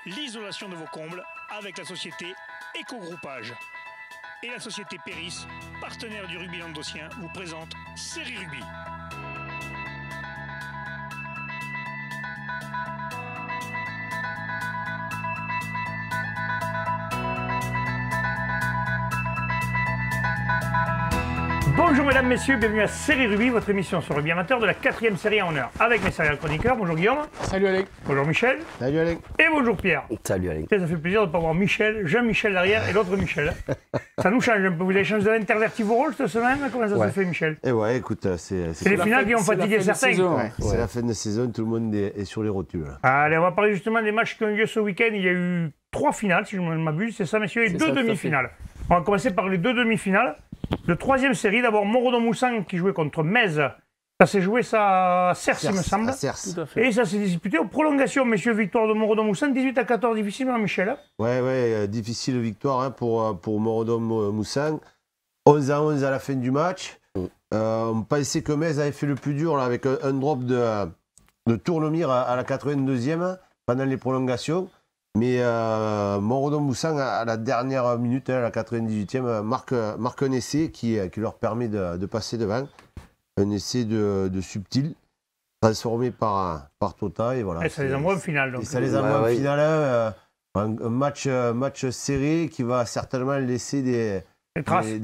l'isolation de vos combles avec la société Éco-Groupage. Et la société Péris, partenaire du rugby languedocien, vous présente Série Rugby. Bonjour mesdames, messieurs, bienvenue à Série Rugby, votre émission sur le rugby amateur de la 4e série en honneur. Avec mes serial chroniqueurs, bonjour Guillaume. Salut Alain. Bonjour Michel. Salut Alain. Et bonjour Pierre. Salut Alain. Ça fait plaisir de ne pas voir Michel, Jean-Michel derrière et l'autre Michel. Ça nous change un peu. Vous avez changé d'interverti vos rôles cette semaine? Comment ça se fait, Michel? Et ouais, écoute, c'est les finales qui ont fatigué certains. Ouais, c'est la fin de saison, tout le monde est sur les rotules. Allez, on va parler justement des matchs qui ont eu lieu ce week-end. Il y a eu 3 finales, si je ne m'abuse, c'est ça messieurs, et 2 demi-finales. On va commencer par les 2 demi-finales. De 3e série, d'abord Morodon-Moussan qui jouait contre Metz. Ça s'est joué ça à Cers, il me semble. Tout à fait. Et ça s'est disputé aux prolongations, messieurs, victoire de Morodon-Moussan, 18-14, difficilement, Michel. Ouais, difficile victoire hein, pour Morodon-Moussan. 11-11 à la fin du match. On pensait que Metz avait fait le plus dur là, avec un drop de Tournemire à la 82e pendant les prolongations. Mais Morodon-Moussan, à la dernière minute, à la 98e, marque un essai qui leur permet de passer devant. Un essai de subtil, transformé par Tota. Et, voilà, et ça les envoie en finale. Donc. Et ça les envoie en finale. Un match serré qui va certainement laisser des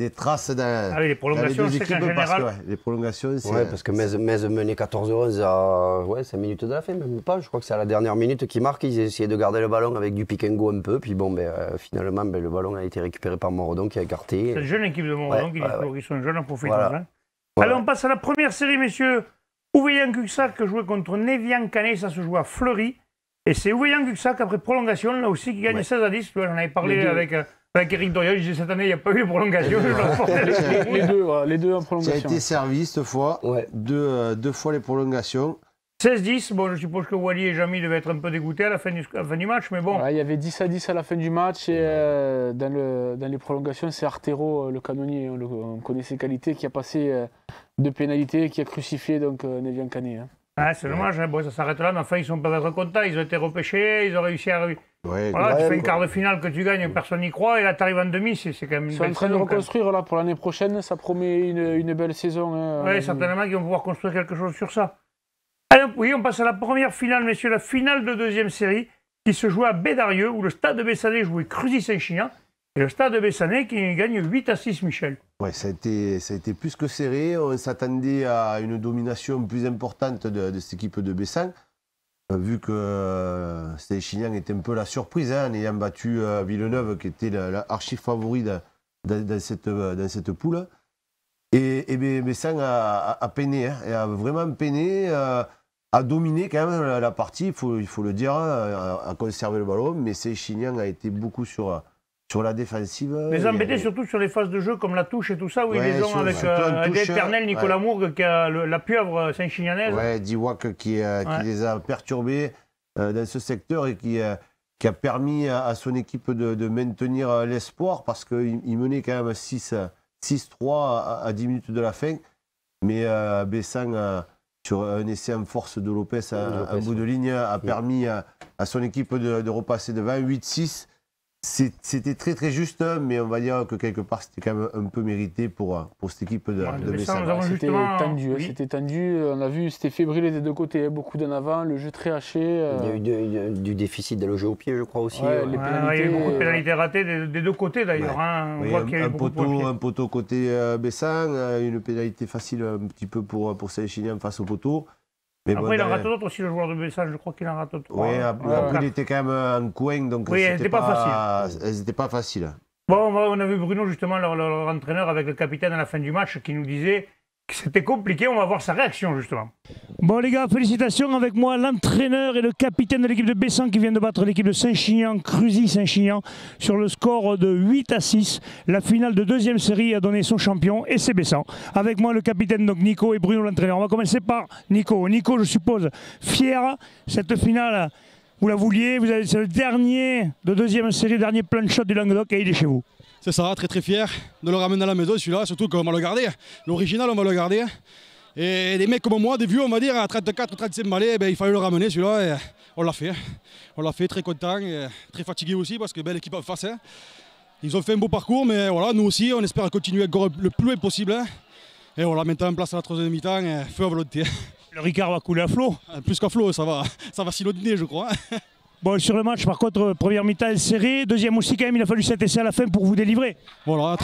traces dans, les prolongations, dans les deux équipes. Les prolongations, c'est... parce que Metz menait 14-11 à 5 minutes de la fin, même pas. Je crois que c'est à la dernière minute qu'ils marquent. Ils essayaient de garder le ballon avec du pick and go un peu. Puis bon, finalement, le ballon a été récupéré par Morodon qui a écarté. C'est une jeune équipe de Morodon qui sont jeunes en profitant. Voilà. Hein. Allez, on passe à la première série, messieurs. Ouveillan-Cuxac jouait contre Nevian-Canet, ça se joue à Fleury. Et c'est Ouveillan-Cuxac, après prolongation, là aussi, qui gagne 16-10. J'en avais parlé avec Eric Doriol. Je disais cette année, il n'y a pas eu de prolongation. Les deux en prolongation. Ça a été servi cette fois. Ouais. Deux fois les prolongations. 16-10. Bon, je suppose que Wally et Jamy devaient être un peu dégoûtés à la fin du match, mais bon. Il y avait 10-10 à la fin du match. Et dans les prolongations, c'est Artero, le canonnier, on connaît ses qualités, qui a passé 2 pénalités, qui a crucifié Nevian-Canet. Hein. Ah, c'est dommage, hein. Bon, ça s'arrête là, mais enfin, ils sont pas être contents. Ils ont été repêchés, ils ont réussi à. Voilà, tu fais une quart de finale que tu gagnes, personne n'y croit, et là, tu arrives en demi, c'est quand même une belle saison. Ils sont en train de reconstruire là, pour l'année prochaine, ça promet une belle saison. Hein, oui, certainement qu'ils vont pouvoir construire quelque chose sur ça. Alors, oui, on passe à la première finale, messieurs, la finale de 2e série, qui se joue à Bédarieux, où le Stade de Bessanay jouait Cruzy-Saint-Chinian, et le Stade de Bessanay qui gagne 8-6, Michel. Oui, ça a été plus que serré. On s'attendait à une domination plus importante de cette équipe de Bessan, vu que Saint-Chinian était un peu la surprise, hein, en ayant battu Villeneuve, qui était l'archi-favori dans cette poule. Et Bessan a peiné, hein, et a vraiment peiné, a dominé quand même la partie, il faut le dire, a conservé le ballon, mais Saint-Chinian a été beaucoup sur la défensive. Les embêtés surtout sur les phases de jeu comme la touche et tout ça, où ils les ont avec l'éternel Nicolas Mourgue qui a la pieuvre Saint-Chinianaise. Ouais, Diwak qui les a perturbés dans ce secteur et qui a permis à son équipe de maintenir l'espoir parce qu'il menait quand même 6-3 à 10 minutes de la fin. Mais Bessan, sur un essai en force de Lopez à bout de ligne, a permis à son équipe de repasser devant 8-6. C'était très très juste, mais on va dire que quelque part c'était quand même un peu mérité pour cette équipe de Bessan. C'était tendu, on a vu, c'était fébrile des deux côtés, beaucoup d'en avant, le jeu très haché. Il y a eu du déficit dans le jeu au pied, je crois aussi. Il y a eu beaucoup de pénalités ratées des deux côtés d'ailleurs. Hein. Un poteau côté Bessan, une pénalité facile un petit peu pour Saint-Chinian face au poteau. Mais après, il en rate d'autres aussi, le joueur de Bessan, je crois qu'il en rate 3. Oui, après, il était quand même en coin, donc c'était pas facile. Bon, on a vu Bruno, justement, leur entraîneur, avec le capitaine à la fin du match, qui nous disait que c'était compliqué. On va voir sa réaction, justement. Bon, les gars, félicitations. Avec moi, l'entraîneur et le capitaine de l'équipe de Bessan qui vient de battre l'équipe de Saint-Chinian, Cruzy-Saint-Chinian, sur le score de 8-6. La finale de 2e série a donné son champion, et c'est Bessan. Avec moi, le capitaine, donc Nico, et Bruno, l'entraîneur. On va commencer par Nico. Nico, je suppose, fier, cette finale, vous la vouliez. C'est le dernier de 2e série, dernier plan de shot du Languedoc, et il est chez vous. C'est ça, très très fier de le ramener à la maison celui-là, surtout qu'on va le garder. L'original, on va le garder. Et des mecs comme moi, des vieux, on va dire, à 34, 35 balais, il fallait le ramener celui-là et on l'a fait. On l'a fait, très content et très fatigué aussi parce que belle équipe en face. Hein. Ils ont fait un beau parcours, mais voilà, nous aussi, on espère continuer encore le plus loin possible. Hein. Et voilà, maintenant en place à la troisième mi-temps, feu à volonté. Le Ricard va couler à flot. Plus qu'à flot, ça va silonner, je crois. Bon, sur le match, par contre, première mi-temps serré, deuxième aussi quand même, il a fallu 7 essais à la fin pour vous délivrer. Voilà,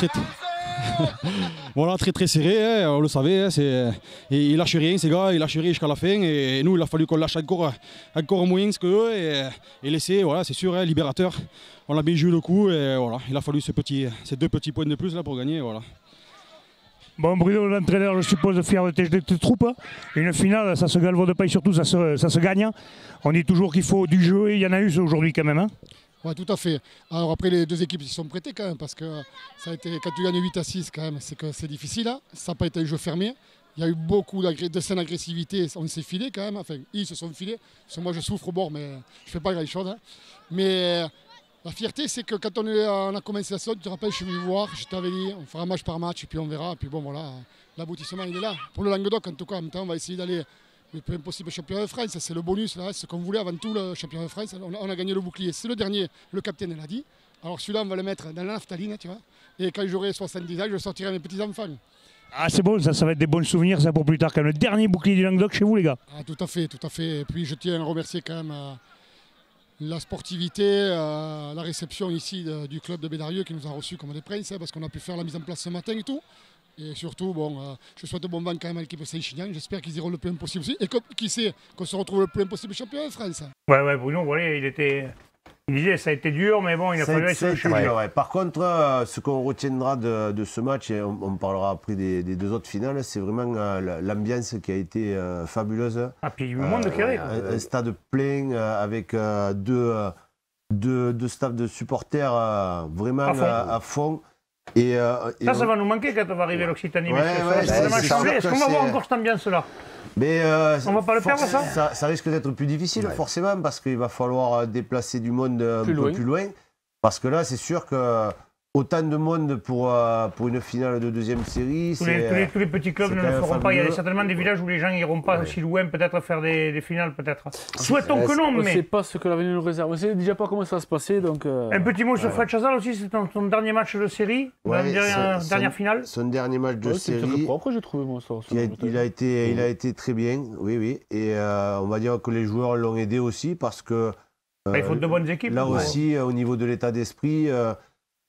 voilà, très serré, hein, on le savait. Hein, et ils lâchent rien, ces gars, ils lâchent rien jusqu'à la fin. Et nous, il a fallu qu'on lâche encore moins qu'eux et laisser, voilà, c'est sûr, hein, libérateur. On a bien joué le coup et voilà, il a fallu ces 2 petits points de plus là, pour gagner. Voilà. Bon, Bruno, l'entraîneur, je suppose, fier de tes troupes. Une finale, ça se galvaude pas et surtout, ça se gagne. On dit toujours qu'il faut du jeu et il y en a eu aujourd'hui quand même. Hein. Oui, tout à fait. Alors après, les deux équipes s'y sont prêtées quand même parce que ça a été, quand tu gagnes 8-6 quand même, c'est que c'est difficile. Hein. Ça n'a pas été un jeu fermé. Il y a eu beaucoup de scènes d'agressivité. On s'est filé quand même. Enfin, ils se sont filés. Parce que moi, je souffre au bord, mais je ne fais pas grand-chose. Hein. Mais la fierté, c'est que quand on a commencé la saison, tu te rappelles, je suis venu voir, je t'avais dit, on fera match par match et puis on verra. Et puis bon, voilà, l'aboutissement, il est là. Pour le Languedoc, en tout cas, en même temps, on va essayer d'aller le plus possible championnat de France. C'est le bonus, là, ce qu'on voulait avant tout, le championnat de France. On a gagné le bouclier. C'est le dernier, le capitaine l'a dit. Alors celui-là, on va le mettre dans la naphtaline, tu vois. Et quand j'aurai 70 ans, je sortirai mes petits-enfants. Ah, c'est bon, ça va être des bons souvenirs, ça, pour plus tard, quand même. Le dernier bouclier du Languedoc chez vous, les gars. Ah, tout à fait, tout à fait. Et puis je tiens à remercier quand même la sportivité, la réception ici du club de Bédarieux qui nous a reçus comme des princes, hein, parce qu'on a pu faire la mise en place ce matin et tout. Et surtout, bon, je souhaite bon vent quand même à l'équipe de Saint-Chinian. J'espère qu'ils iront le plus loin possible aussi. Et qui sait qu'on se retrouve le plus loin possible champion de France. Ouais, Bruno, voilà, il disait ça a été dur, mais bon, il a fallu être champion. Ouais. Par contre, ce qu'on retiendra de ce match, et on parlera après des 2 autres finales, c'est vraiment l'ambiance qui a été fabuleuse. Ah, puis il y a eu le monde qui arrive. Un stade plein avec deux staffs de supporters vraiment à fond. Ça va nous manquer quand on va arriver à l'Occitanie. Est-ce qu'on va voir encore cette ambiance-là? Mais on va pas le perdre, ça? Ça risque d'être plus difficile, forcément, parce qu'il va falloir déplacer du monde un peu plus loin. Parce que là, c'est sûr que autant de monde pour une finale de deuxième série. Tous les petits clubs ne le feront pas. Il y a certainement des villages où les gens n'iront pas si loin, peut-être faire des finales, peut-être. Souhaitons que non, mais. On ne sait pas ce que l'avenir nous réserve. On ne sait déjà pas comment ça va se passer. Donc, un petit mot sur Fred Chazal aussi, c'est son dernier match de série, dernière finale. Son dernier match de série. C'est très propre, j'ai trouvé, moi, ça. Il a été très bien, oui. Et on va dire que les joueurs l'ont aidé aussi parce que. Il faut de bonnes équipes. Là aussi, au niveau de l'état d'esprit.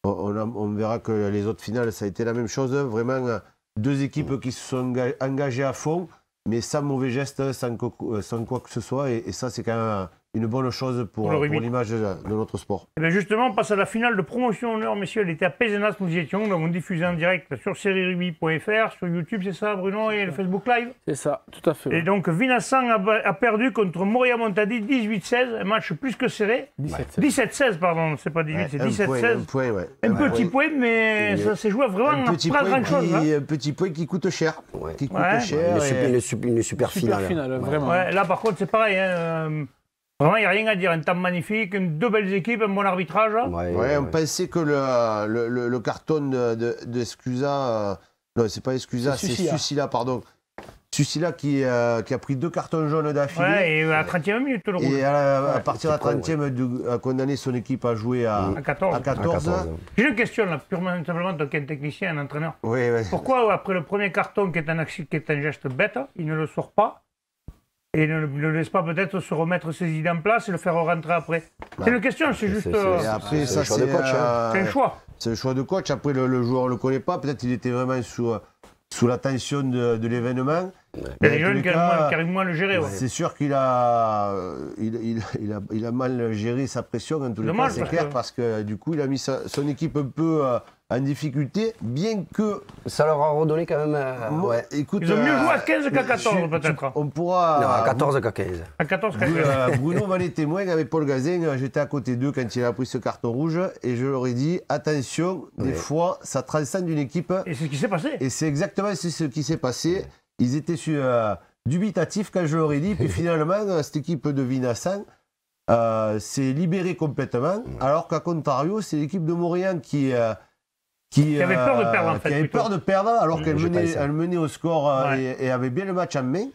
On verra que les autres finales, ça a été la même chose. Vraiment, 2 équipes qui se sont engagées à fond, mais sans mauvais geste, sans quoi que ce soit. Et ça, c'est quand même une bonne chose pour l'image de notre sport. Et bien justement, on passe à la finale de promotion honneur, messieurs. Elle était à Pézenas, nous y étions. Donc on diffusait en direct sur serierugby.fr, sur YouTube, c'est ça, Bruno, et le Facebook Live? C'est ça, tout à fait. Et donc Vincent a perdu contre Moria-Montadi 18-16, un match plus que serré. 17-16, pardon, c'est pas 18, c'est 17-16. Un petit point, mais ça s'est joué vraiment pas grand-chose. Un petit point qui coûte cher. Une super finale. Vraiment. Ouais, là, par contre, c'est pareil. Vraiment, il n'y a rien à dire. Un temps magnifique, 2 belles équipes, un bon arbitrage. On pensait que le carton de Escusa... non, c'est pas Escusa, c'est Susila, pardon. Susila qui a pris 2 cartons jaunes d'affilée. Ouais, et à la 30e minute, le rouge. Et à partir de la 30e, a condamné son équipe à jouer à 14. J'ai une question, là, purement simplement, donc un technicien, un entraîneur. Oui. Pourquoi, après le premier carton, qui est un geste bête, il ne le sort pas et ne le laisse pas peut-être se remettre ses idées en place et le faire rentrer après? C'est une question, c'est juste... Après, ça, c'est un choix. C'est le choix de coach. Après, le joueur ne le connaît pas. Peut-être qu'il était vraiment sous la tension de l'événement. Il y a des jeunes qui arrivent moins à le gérer. C'est sûr qu'il a mal géré sa pression, en tous les cas, c'est clair, parce que du coup, il a mis son équipe un peu en difficulté, bien que... Ça leur a redonné quand même... Écoute, ils ont mieux joué à 15 qu'à 14, peut-être. On pourra... Non, à 14 qu'à 15. À 14 qu'à 15. Bruno m'en est témoin avec Paul Gazin. J'étais à côté d'eux quand il a pris ce carton rouge et je leur ai dit, attention, des fois, ça transcende une équipe. Et c'est ce qui s'est passé. Et c'est exactement ce qui s'est passé. Ils étaient dubitatifs quand je leur ai dit. Puis finalement, cette équipe de Vinassan s'est libérée complètement. Alors qu'à contrario, c'est l'équipe de Montréal qui qui avait peur de perdre, en fait. Qui avait peur de perdre, alors qu'elle menait au score et avait bien le match en main.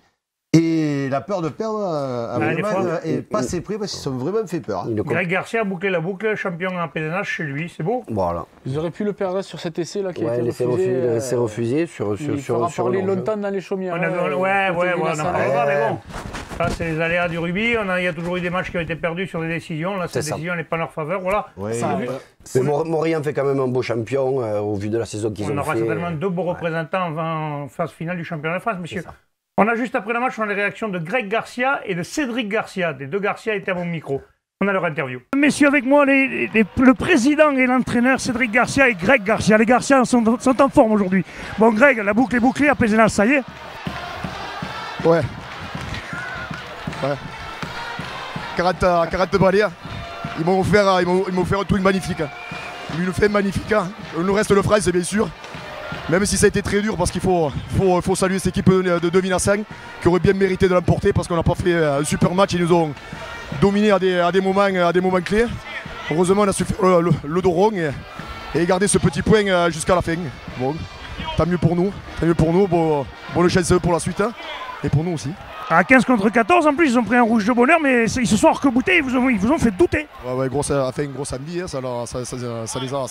Et la peur de perdre est pas assez pris parce qu'ils sont vraiment fait peur. Greg Garcia a bouclé la boucle, champion en PDNH chez lui, c'est beau. Voilà. Ils auraient pu le perdre sur cet essai là qui a été refusé. C'est refusé sur on a parlé longtemps dans les chaumières. On en parlera, mais bon. Ça, c'est les aléas du rugby. Il y a toujours eu des matchs qui ont été perdus sur des décisions. Là, cette décision n'est pas en leur faveur. Voilà. Mais Morillon fait quand même un beau champion au vu de la saison qu'ils ont fait. On aura certainement 2 beaux représentants en phase finale du championnat de France, messieurs. On a juste après le match, on a les réactions de Greg Garcia et de Cédric Garcia. Les 2 Garcia étaient à mon micro. On a leur interview. Messieurs, avec moi, le président et l'entraîneur Cédric Garcia et Greg Garcia. Les Garcia sont en forme aujourd'hui. Bon, Greg, la boucle est bouclée à Pézenas, ça y est? Ouais. 40 balais. Ils m'ont offert un truc magnifique. Une fin magnifique. Le reste le France, bien sûr. Même si ça a été très dur, parce qu'il faut saluer cette équipe de Vinasang qui aurait bien mérité de l'emporter parce qu'on n'a pas fait un super match. Ils nous ont dominés à des moments clés. Heureusement, on a su faire le dos rond et garder ce petit point jusqu'à la fin. Bon, tant mieux pour nous. Bonne chance pour la suite et pour nous aussi. À 15 contre 14, en plus, ils ont pris un rouge de bonheur, mais ils se sont arc-boutés, ils vous ont fait douter. Ouais, grosse envie, ça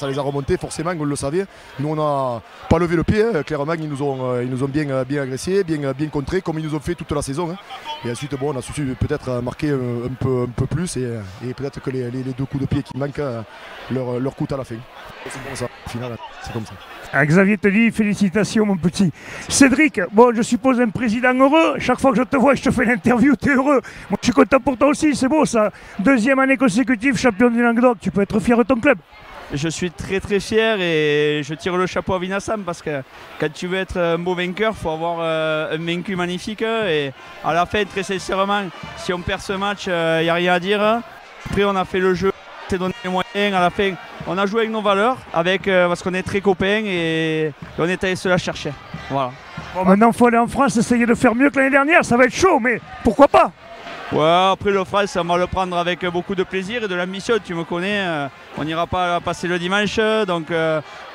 les a remontés, forcément, on le savait. Nous, on n'a pas levé le pied, clairement, ils nous ont bien agressés, bien contrés, comme ils nous ont fait toute la saison. Et ensuite, bon, on a su peut-être marquer un peu plus, et peut-être que les 2 coups de pied qui manquent leur coûtent à la fin. C'est bon ça, au final, c'est comme ça. Xavier te dit félicitations mon petit. Cédric, bon je suppose un président heureux, chaque fois que je te vois je te fais l'interview, tu es heureux. Moi je suis content pour toi aussi, c'est beau ça. 2e année consécutive champion du Languedoc, tu peux être fier de ton club. Je suis très très fier et je tire le chapeau à Vinasam parce que quand tu veux être un beau vainqueur, il faut avoir un vaincu magnifique et à la fin très sincèrement, si on perd ce match, il n'y a rien à dire. Après on a fait le jeu, on s'est donné les moyens, à la fin on a joué avec nos valeurs, parce qu'on est très copains et on est allé se la chercher. Voilà. Bon, maintenant il faut aller en France, essayer de faire mieux que l'année dernière, ça va être chaud, mais pourquoi pas? Ouais, après le France, on va le prendre avec beaucoup de plaisir et de l'ambition, tu me connais, on n'ira pas passer le dimanche, donc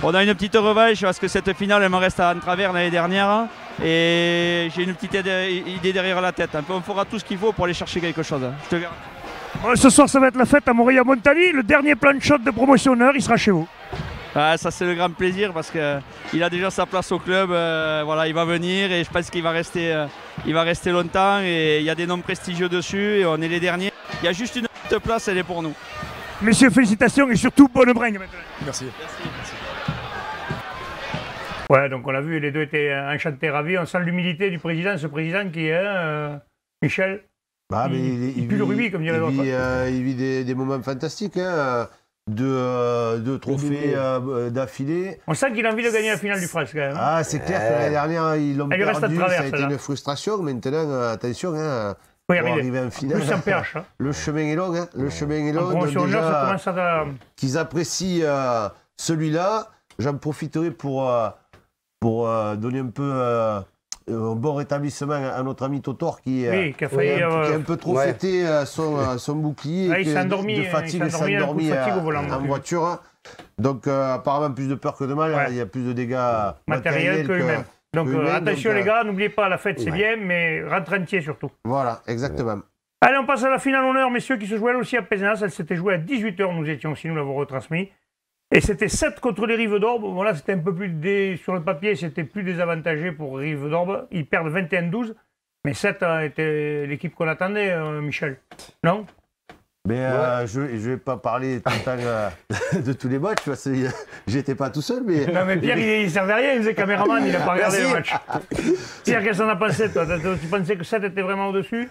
on a une petite revanche parce que cette finale elle me reste en travers l'année dernière et j'ai une petite idée derrière la tête. On fera tout ce qu'il faut pour aller chercher quelque chose, je te garantis. Bon, ce soir ça va être la fête à Montali, le dernier plan de shot de promotionneur, il sera chez vous. Ça c'est le grand plaisir parce qu'il a déjà sa place au club, voilà, il va venir et je pense qu'il va rester longtemps et il y a des noms prestigieux dessus et on est les derniers. Il y a juste une petite place, elle est pour nous. Messieurs, félicitations et surtout bonne bringue maintenant. Merci. Ouais, donc on l'a vu, les 2 étaient enchantés, ravis. On sent l'humilité du président, ce président qui est Michel. Il pue le rugby, comme dirait l'autre. Il vit des moments fantastiques. 2 trophées d'affilée. On sent qu'il a envie de gagner la finale du France quand même. Ah, c'est clair que l'année dernière, ils l'ont perdu, ça a été une frustration. Maintenant, attention, pour arriver en finale. Plus en PH. Le chemin est long. Le chemin est long. Ça commence à... Qu'ils apprécient celui-là. J'en profiterai pour donner un peu un bon rétablissement à notre ami Totor qui a un peu trop fêté son bouclier. Il s'est endormi, il s'est endormi en voiture. Donc apparemment plus de peur que de mal, il y a plus de dégâts matériels que humains. Donc attention les gars, n'oubliez pas, la fête c'est bien, mais rentre entier surtout. Voilà, exactement. Allez, on passe à la finale honneur, messieurs, qui se jouait aussi à Pézenas. Elle s'était jouée à 18h, nous étions aussi, nous l'avons retransmis. Et c'était 7 contre les Rives d'Orbe. Voilà, c'était un peu plus sur le papier, c'était plus désavantagé pour Rives d'Orbe. Ils perdent 21-12, mais 7 a été l'équipe qu'on attendait, Michel. Non? Mais je ne vais pas parler tout le temps de tous les matchs, parce que j'étais pas tout seul. Mais... Non, mais Pierre, il ne servait à rien, il faisait caméraman, il n'a pas regardé le match. Pierre, qu'est-ce que t'en as pensé, toi? Tu pensais que 7 était vraiment au-dessus?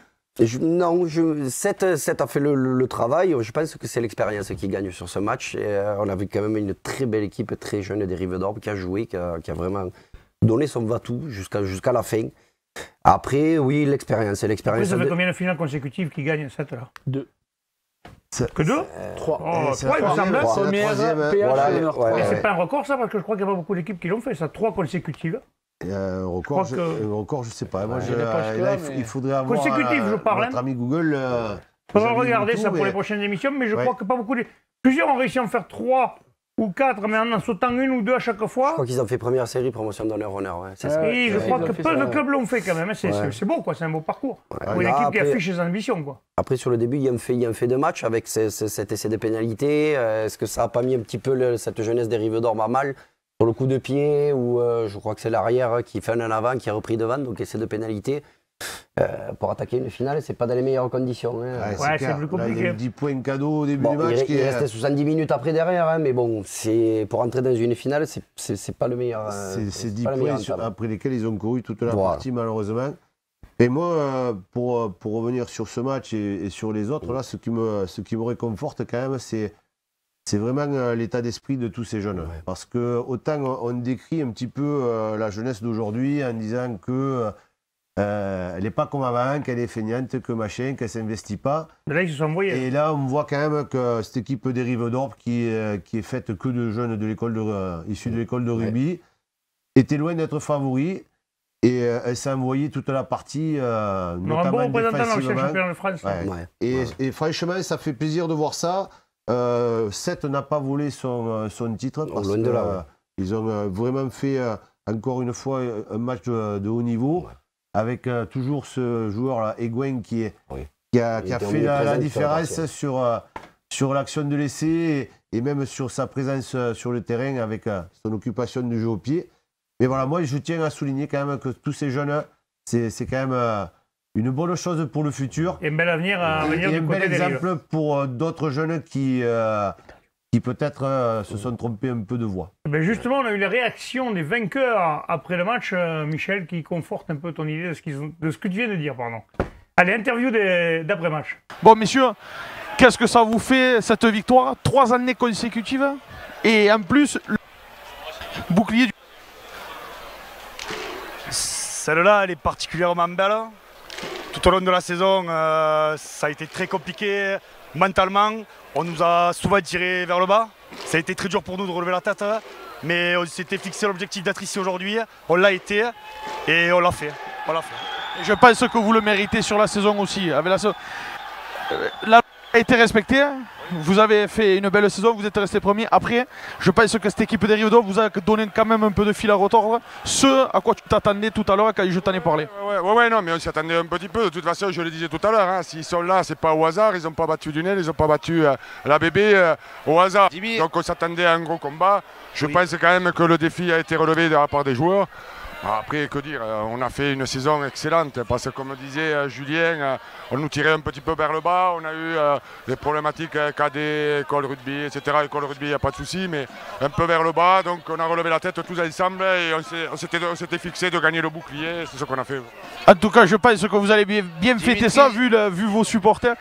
Non, 7 a fait le travail. Je pense que c'est l'expérience qui gagne sur ce match. Et, on a vu quand même une très belle équipe, très jeune des Rives d'Orbe, qui a joué, qui a vraiment donné son va-tout jusqu'à la fin. Après, oui, l'expérience. Ça fait combien de finales consécutives qui gagnent 7 là? 2. Que 2? 3. 3, il me semble. C'est pas un record ça, parce que je crois qu'il y a pas beaucoup d'équipes qui l'ont fait, ça, 3 consécutives. Un record, je sais pas. Moi, il faudrait avoir notre ami Google. Il faudra regarder ça pour les prochaines émissions, mais je crois que pas beaucoup. Plusieurs ont réussi à en faire 3 ou 4, mais en sautant 1 ou 2 à chaque fois. Je crois qu'ils ont fait première série, promotion d'honneur. Ouais. Et je crois que peu de clubs l'ont fait quand même. C'est beau, quoi. C'est un beau parcours. Pour une équipe qui affiche ses ambitions, quoi. Après, sur le début, il y a un fait de match avec cet essai de pénalité. Est-ce que ça n'a pas mis un petit peu cette jeunesse des Rives d'Or mal sur le coup de pied, ou je crois que c'est l'arrière qui fait un en avant, qui a repris devant, donc essai de pénalité. Pour attaquer une finale, c'est pas dans les meilleures conditions. Hein. Ouais, c'est plus compliqué. Là, il y a eu 10 points cadeaux au début du match. Il restait 70 minutes après derrière, hein, mais bon, pour entrer dans une finale, c'est pas le meilleur. C'est 10 points après lesquels ils ont couru toute la partie, malheureusement. Et moi, pour revenir sur ce match et sur les autres, là, ce qui me réconforte quand même, c'est vraiment l'état d'esprit de tous ces jeunes. Ouais. Parce que autant on décrit un petit peu la jeunesse d'aujourd'hui en disant que elle n'est pas comme avant, qu'elle est feignante, que machin, qu'elle ne s'investit pas. Mais là, ils se sont envoyés. Et là, on voit quand même que cette équipe des Rives d'Or, qui est faite que de jeunes issus de l'école de rugby, était loin d'être favori. Et elle s'est envoyée toute la partie, notamment un bon représentant dans le championnat de France. Ouais. Et franchement, ça fait plaisir de voir ça. Seth n'a pas volé son titre parce qu'ils ont vraiment fait encore une fois un match de haut niveau. Ouais. Avec toujours ce joueur-là, Egwen, qui a fait la différence sur l'action de l'essai et même sur sa présence sur le terrain avec son occupation du jeu au pied. Mais voilà, moi, je tiens à souligner quand même que tous ces jeunes, c'est quand même une bonne chose pour le futur. Et un bel avenir à venir du côté des Rives. Et un bel exemple pour d'autres jeunes qui peut-être se sont trompés un peu de voie. Ben justement, on a eu les réactions des vainqueurs après le match, Michel, qui conforte un peu ton idée de ce que tu viens de dire. Pardon. Allez, interview d'après-match. Bon, messieurs, qu'est-ce que ça vous fait, cette victoire? 3 années consécutives, et en plus, le bouclier du... Celle-là, elle est particulièrement belle. Tout au long de la saison, ça a été très compliqué mentalement. On nous a souvent tiré vers le bas. Ça a été très dur pour nous de relever la tête. Mais on s'était fixé l'objectif d'être ici aujourd'hui. On l'a été et on l'a fait. Et je pense que vous le méritez sur la saison aussi. La a été respectée. Vous avez fait une belle saison, vous êtes resté premier. Après, je pense que cette équipe des Rives d'Or vous a donné quand même un peu de fil à retordre. Ce à quoi tu t'attendais tout à l'heure quand je t'en ai parlé. Ouais, non, mais on s'y attendait un petit peu. De toute façon, je le disais tout à l'heure, hein, s'ils sont là, c'est pas au hasard. Ils n'ont pas battu Dunel, ils n'ont pas battu la bébé au hasard. Donc on s'attendait à un gros combat. Je pense quand même que le défi a été relevé de la part des joueurs. Après, que dire, on a fait une saison excellente parce que, comme disait Julien, on nous tirait un petit peu vers le bas. On a eu des problématiques cadet, école rugby, etc. École rugby, il n'y a pas de souci, mais un peu vers le bas. Donc, on a relevé la tête tous ensemble et on s'était fixé de gagner le bouclier. C'est ce qu'on a fait. En tout cas, je pense que vous allez bien fêter ça, vu vos supporters.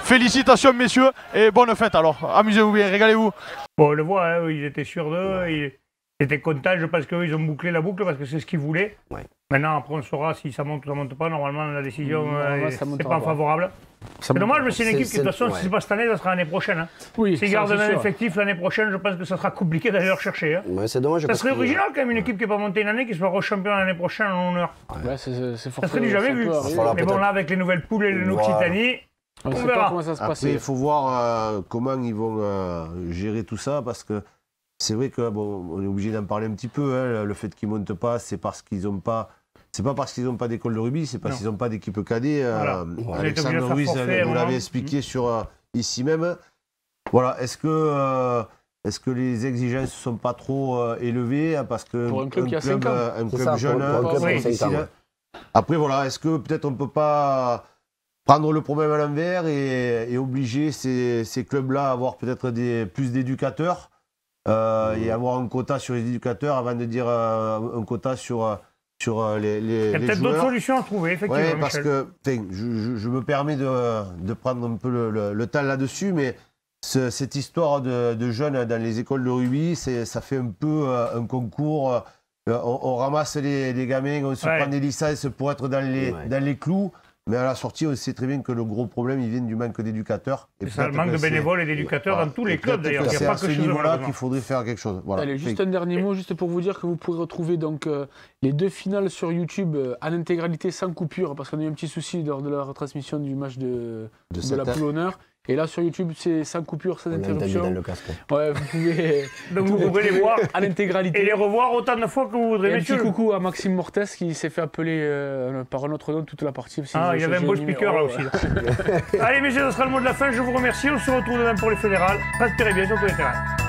Félicitations, messieurs, et bonne fête alors. Amusez-vous bien, régalez-vous. Bon, on le voit, hein, ils étaient sûrs d'eux. Ils étaient contents, je pense qu'ils ont bouclé la boucle parce que c'est ce qu'ils voulaient. Ouais. Maintenant, après, on saura si ça monte ou ça monte pas. Normalement, la décision, c'est pas favorable. C'est dommage, mais c'est une équipe qui, de toute façon, si c'est pas cette année, ça sera l'année prochaine. Hein. Oui, s'ils gardent un effectif l'année prochaine, je pense que ça sera compliqué d'aller leur chercher. Hein. Ouais, c'est dommage. Ça serait original quand même, une équipe qui n'est pas montée une année, qui soit rechampion l'année prochaine en honneur. Ouais, ça serait du jamais vu. Mais bon, là, avec les nouvelles poules et l'Occitanie, on verra. Comment ça se passe. Après, il faut voir comment ils vont gérer tout ça parce que. C'est vrai que on est obligé d'en parler un petit peu. Hein. Le fait qu'ils ne montent pas, c'est parce qu'ils n'ont pas. C'est pas parce qu'ils n'ont pas d'école de rugby, c'est parce qu'ils n'ont pas d'équipe cadet. Voilà. Alexandre Ruiz, vous l'avez expliqué ici même. Voilà. Est-ce que les exigences ne sont pas trop élevées parce que pour un club qui a 5 ans, un club jeune. Après voilà, est-ce que peut-être on ne peut pas prendre le problème à l'envers et obliger ces clubs-là à avoir peut-être plus d'éducateurs? Et avoir un quota sur les éducateurs avant de dire un quota sur les joueurs. Il y a peut-être d'autres solutions à trouver, effectivement. Oui, parce que je me permets de prendre un peu le temps là-dessus, mais cette histoire de jeunes dans les écoles de rugby, ça fait un peu un concours. On ramasse les gamins, on se prend des licences pour être dans les clous. Mais à la sortie, on sait très bien que le gros problème, il vient du manque d'éducateurs. Et ça, le manque de bénévoles et d'éducateurs dans tous les clubs, d'ailleurs. C'est à ce niveau-là qu'il faudrait faire quelque chose. Voilà. Allez, juste un dernier mot, juste pour vous dire que vous pourrez retrouver donc, les 2 finales sur YouTube en intégralité, sans coupure, parce qu'on a eu un petit souci lors de la retransmission du match de la poule honneur. Et là sur YouTube, c'est sans coupure, sans interruption. Dans le casque. Ouais, vous pouvez. Donc vous pouvez les voir à l'intégralité. Et les revoir autant de fois que vous voudrez. Et un petit coucou à Maxime Mortes qui s'est fait appeler par un autre nom toute la partie. Ah, il y avait un beau speaker là aussi. Là. Allez messieurs, ce sera le mot de la fin. Je vous remercie. On se retrouve demain pour les fédérales. Restez bien sur tous les terrains.